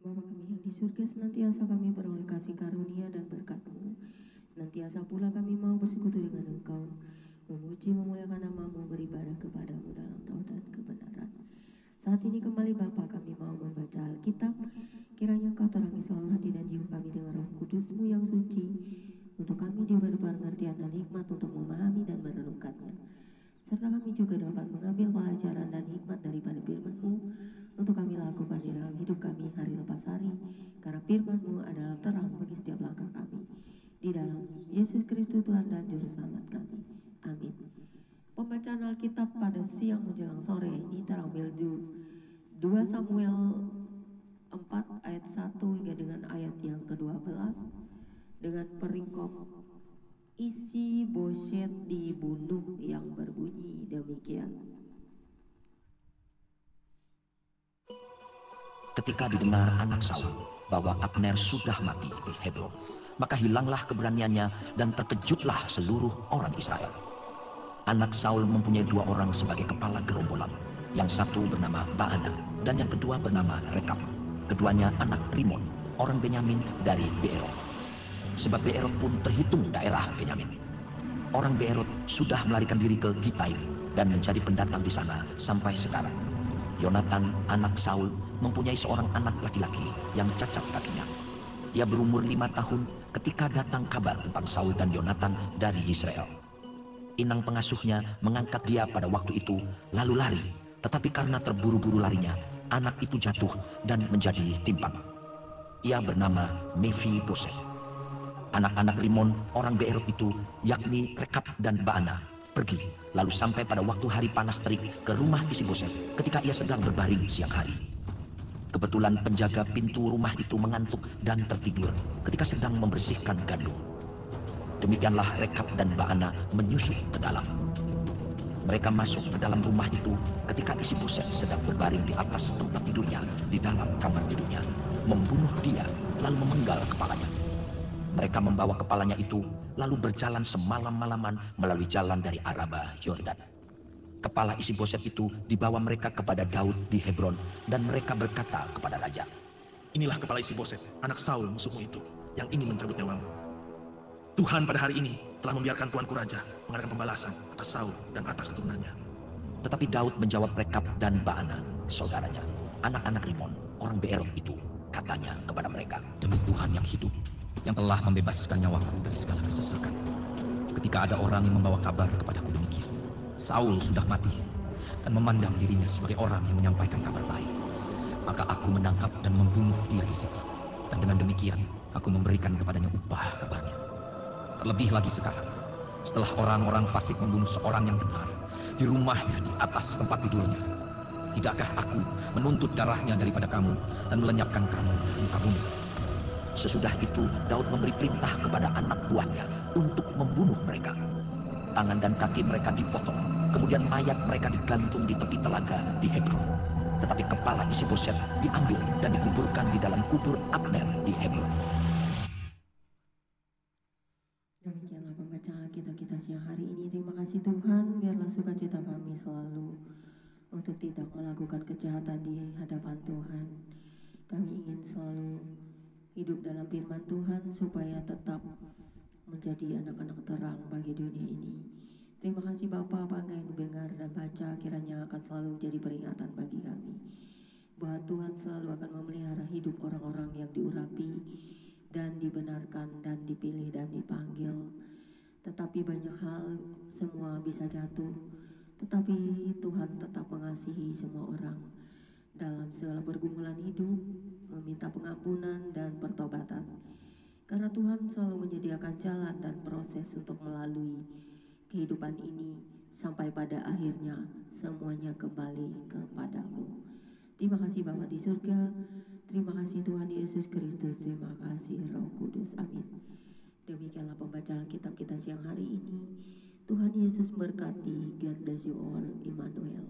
Bapa kami yang di surga, senantiasa kami beroleh kasih karunia dan berkat-Mu. Senantiasa pula kami mau bersekutu dengan Engkau, memuji memuliakan nama-Mu, beribadah kepada-Mu dalam roh dan kebenaran. Saat ini kembali Bapa, kami mau membaca Alkitab. Kiranya Engkau terangi selalu hati dan jiwa kami dengan Roh Kudus-Mu yang suci, untuk kami diberi pengertian dan hikmat untuk memahami dan merenungkannya. Serta kami juga dapat mengambil pelajaran dan hikmat daripada firman-Mu untuk kami lakukan di dalam hidup kami hari lepas hari, karena firman-Mu adalah terang bagi setiap langkah kami. Di dalam Yesus Kristus Tuhan dan Juru Selamat kami. Amin. Pembacaan Alkitab pada siang menjelang sore ini terambil 2 Samuel 4 ayat 1 hingga dengan ayat yang ke-12 dengan perikop Isi-Boset dibunuh yang berbunyi demikian. Ketika didengar anak Saul bahwa Abner sudah mati di Hebron, maka hilanglah keberaniannya dan terkejutlah seluruh orang Israel. Anak Saul mempunyai 2 orang sebagai kepala gerombolan. Yang satu bernama Baana dan yang kedua bernama Rekab. Keduanya anak Rimon, orang Benyamin dari Beerot. Sebab Beerot pun terhitung daerah Benyamin. Orang Beerot sudah melarikan diri ke Gitaim dan menjadi pendatang di sana sampai sekarang. Yonatan, anak Saul, mempunyai seorang anak laki-laki yang cacat kakinya. Ia berumur 5 tahun ketika datang kabar tentang Saul dan Yonatan dari Israel. Inang pengasuhnya mengangkat dia pada waktu itu lalu lari, tetapi karena terburu-buru larinya, anak itu jatuh dan menjadi timpang. Ia bernama Mephiboset. Anak-anak Rimon, orang Beerot itu, yakni Rekab dan Baana, pergi, lalu sampai pada waktu hari panas terik ke rumah Isi-Boset ketika ia sedang berbaring siang hari. Kebetulan penjaga pintu rumah itu mengantuk dan tertidur ketika sedang membersihkan gandum. Demikianlah Rekab dan Baana menyusup ke dalam. Mereka masuk ke dalam rumah itu ketika Isi-Boset sedang berbaring di atas tempat tidurnya di dalam kamar tidurnya, membunuh dia lalu memenggal kepalanya. Mereka membawa kepalanya itu lalu berjalan semalam-malaman melalui jalan dari Araba Yordan. Kepala Isi-Boset itu dibawa mereka kepada Daud di Hebron dan mereka berkata kepada raja, "Inilah kepala Isi-Boset, anak Saul musuhmu itu, yang ingin mencabut nyawamu. Tuhan pada hari ini telah membiarkan tuanku raja mengadakan pembalasan atas Saul dan atas keturunannya." Tetapi Daud menjawab Rekab dan Baana, saudaranya, anak-anak Rimon, orang Beerot itu, katanya kepada mereka, "Demi Tuhan yang hidup, yang telah membebaskan nyawaku dari segala kesesakan. Ketika ada orang yang membawa kabar kepadaku demikian, Saul sudah mati, dan memandang dirinya sebagai orang yang menyampaikan kabar baik, maka aku menangkap dan membunuh dia di situ, dan dengan demikian aku memberikan kepadanya upah kabarnya. Terlebih lagi sekarang, setelah orang-orang fasik membunuh seorang yang benar di rumahnya di atas tempat tidurnya, tidakkah aku menuntut darahnya daripada kamu dan melenyapkan kamu dari muka bumi?" Sesudah itu Daud memberi perintah kepada anak buahnya untuk membunuh mereka. Tangan dan kaki mereka dipotong, kemudian mayat mereka digantung di tepi telaga di Hebron. Tetapi kepala Isi-Boset diambil dan dikuburkan di dalam kubur Abner di Hebron. Demikianlah pembacaan kita siang hari ini. Terima kasih Tuhan, biarlah sukacita kami selalu untuk tidak melakukan kejahatan di hadapan Tuhan. Kami ingin selalu hidup dalam firman Tuhan supaya tetap menjadi anak-anak terang bagi dunia ini. Terima kasih Bapa, apa yang dengar dan baca kiranya akan selalu menjadi peringatan bagi kami, bahwa Tuhan selalu akan memelihara hidup orang-orang yang diurapi dan dibenarkan dan dipilih dan dipanggil. Tetapi banyak hal semua bisa jatuh, tetapi Tuhan tetap mengasihi semua orang dalam segala pergumulan hidup, meminta pengampunan dan pertobatan. Karena Tuhan selalu menyediakan jalan dan proses untuk melalui kehidupan ini sampai pada akhirnya semuanya kembali kepadamu. Terima kasih Bapa di surga, terima kasih Tuhan Yesus Kristus, terima kasih Roh Kudus, amin. Demikianlah pembacaan kitab kita siang hari ini. Tuhan Yesus berkati. God bless you all. Immanuel.